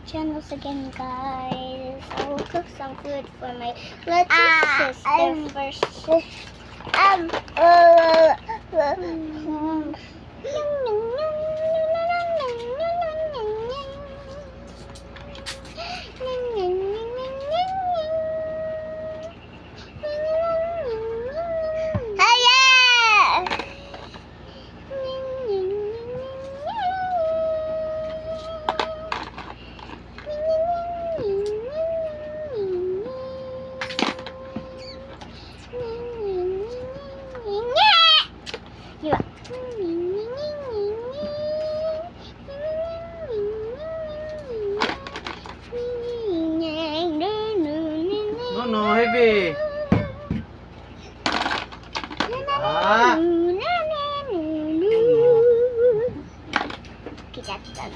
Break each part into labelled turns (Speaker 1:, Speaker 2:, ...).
Speaker 1: channels again, guys. I will cook some food for my little sister first.
Speaker 2: No, heavy. Ah.
Speaker 1: Okay, that's done.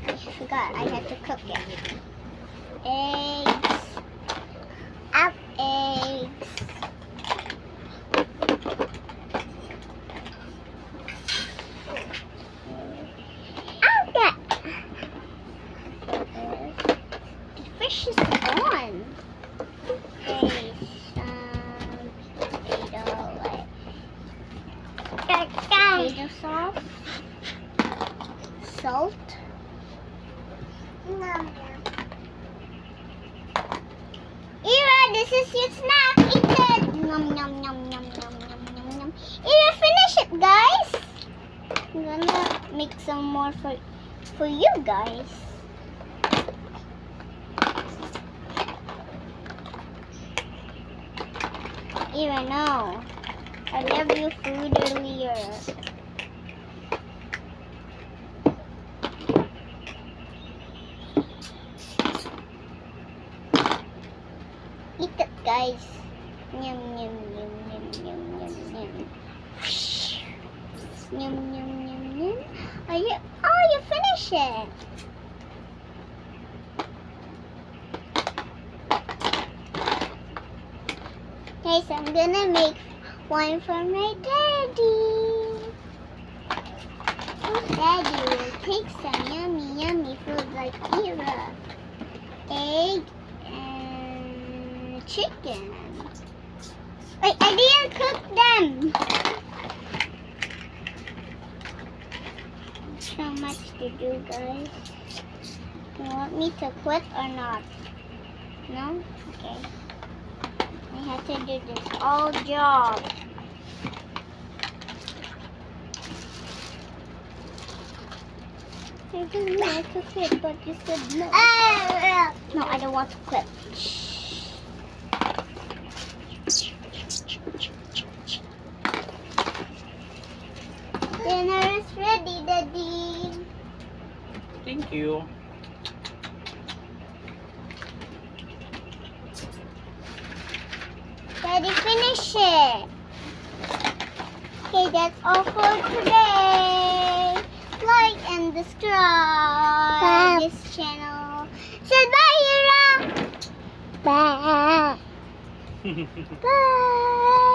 Speaker 1: I forgot I had to cook it. Eggs. Up eggs. The fish is gone. Okay, potato sauce, salt. Ira, this is your snack. Eat it. Nom nom nom nom nom nom nom nom. Ira, finish it, guys. I'm gonna make some more for you guys. Ira, no. I gave you food earlier. Eat it, guys. Yum, yum, yum, yum, yum, yum, yum. Yum, yum, yum, yum. You finish it. Guys, I'm gonna make one for my daddy. Daddy will take some yummy, yummy food like Ira. Egg and chicken. Wait, I didn't cook them. So much to do, guys. You want me to quit or not? No? Okay. I have to do this all job. I didn't want to quit, but you said no. No, I don't want to quit. Dinner is ready, Daddy.
Speaker 2: Thank you.
Speaker 1: Daddy, finish it. Okay, that's all for today. Like and subscribe this channel. Say bye, Ira. Bye. Bye.